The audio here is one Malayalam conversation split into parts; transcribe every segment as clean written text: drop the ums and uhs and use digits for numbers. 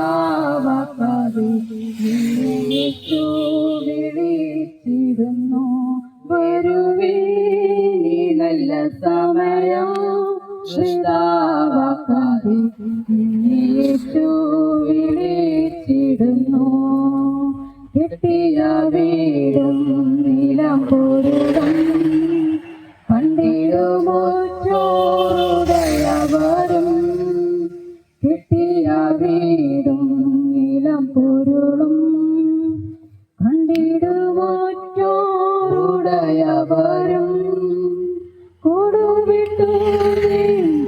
വൃതാവാക്കാതെ യേശു വിളിച്ചിടുന്നു. വരുവേ നല്ല സമയം വൃതാവാക്കാതെ യേശു വിളിച്ചിടുന്നു. കെട്ടിയ വീടും നിലം പൊരുളും കണ്ടിടുമോ ചോറുടയവരും. കെട്ടിയ വീടും നിലം പൊരുളും കണ്ടിടുമോ ചോറുടയവരും. കൂടുവിട്ടു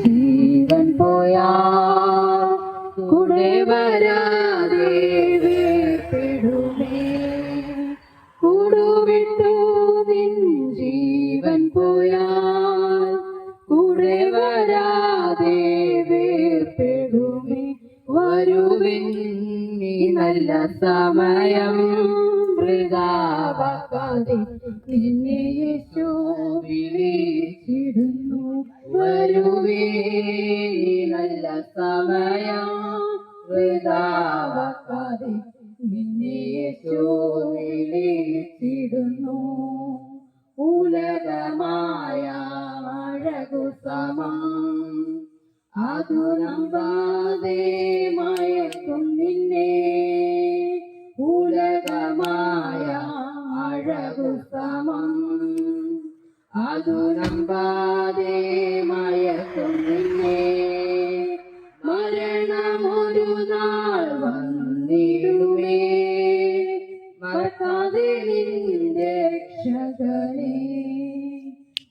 ജീവൻ പോയാ കൂടെ വരാതെ വേർപെടുമേ. കൂടുവിട്ടു നിൻ ജീവൻ പോയാൽ കൂടെ വരാതെ വേർപെടുമേ. വരുവിൻ നീ നല്ല സമയം വൃതാവാക്കാതെ നിന്നെ യേശു വിളിച്ചിടുന്നു. വരുവേ നല്ല സമയം വൃതാവാക്കാതെ നിന്നെ യേശു വിളിച്ചിടുന്നു. ഉലകമായ അഴകു സമം അതു നമ്പാതെ മയക്കും നിന്നെ. ഉലകമായ അഴകു സമം അതു നമ്പാതെ മയക്കും നിന്നെ. മരണമൊരു നാൾ വന്നിടുമേ. മറക്കാതെ നിന്റെ രക്ഷകനെ.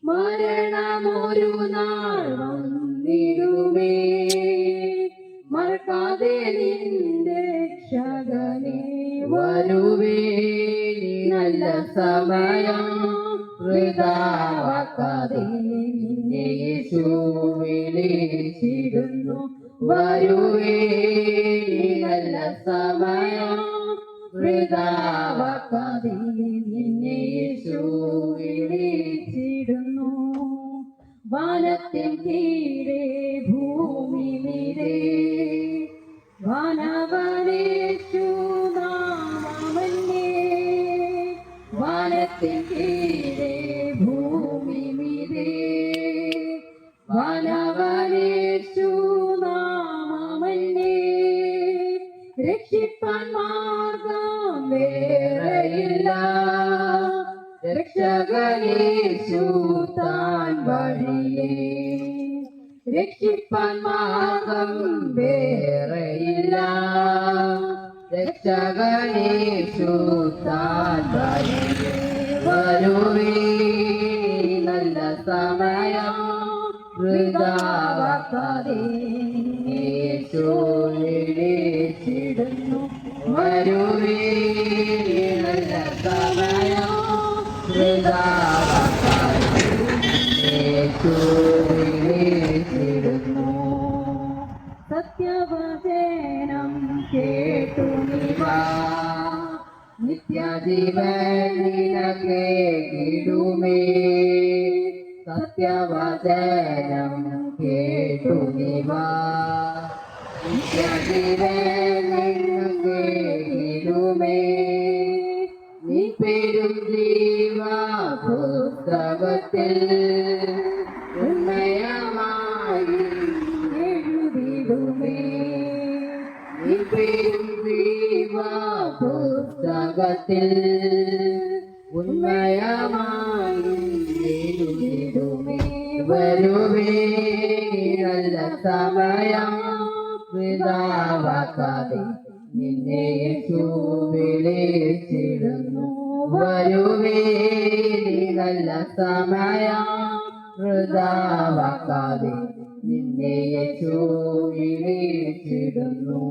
മരണമൊരു നാൾ വന്നിടുമേ. മറക്കാതെ നിന്റെ രക്ഷകനെ. വരുവേ നല്ല സമയം വൃതാവാക്കാതെ നിന്നെ യേശു വിളിച്ചിടുന്നു. വരുവേ നല്ല സമയം വൃതാവാക്കാതെ നിന്നെ യേശു വിളിച്ചിടുന്നു. വാനത്തിൻ കീഴേ ഭൂമി മീതെ വാനവനേശു നാമമന്യേ. വാനത്തിൻ കീഴേ ഭൂമി മീതെ വാനവനേശു നാമമന്യേ. രക്ഷിപ്പാൻ മാർഗം വേറെയില്ല. രക്ഷകനേശു താൻ വഴിയേ. രക്ഷിപ്പാൻ മാർഗം വേറെയില്ല. രക്ഷകനേശു താൻ വഴിയേ. വരുവേ നല്ല സമയം വൃതാവാക്കാതെ യേശു വിളിച്ചിടുന്നു. വരുവേ നല്ല സമയം വൃതാവാക്കാതെ യേശു വിളിച്ചിടുന്നു. സത്യവചനം കേട്ടു നീ വാ. നിത്യജീവൻ നിനക്കേകിടുമേ. സത്യവചനം കേട്ടു നീ വാ. നിത്യജീവൻ നിനക്കേകിടുമേ. നീ പേരും ജീവപുസ്തകത്തിൽ ഉണ്മയമായി എഴുതിടുമേ. നീ പേരും ജീവപുസ്തകത്തിൽ ഉണ്മയമായി എഴുതിടുമേ. വരുവേ നല്ല സമയം വൃതാവാക്കാതെ നിന്നെ യേശു വിളിച്ചിടുന്നു. വരുവേ നല്ല സമയം വൃതാവാക്കാതെ നിന്നെ യേശു വിളിച്ചിടുന്നു.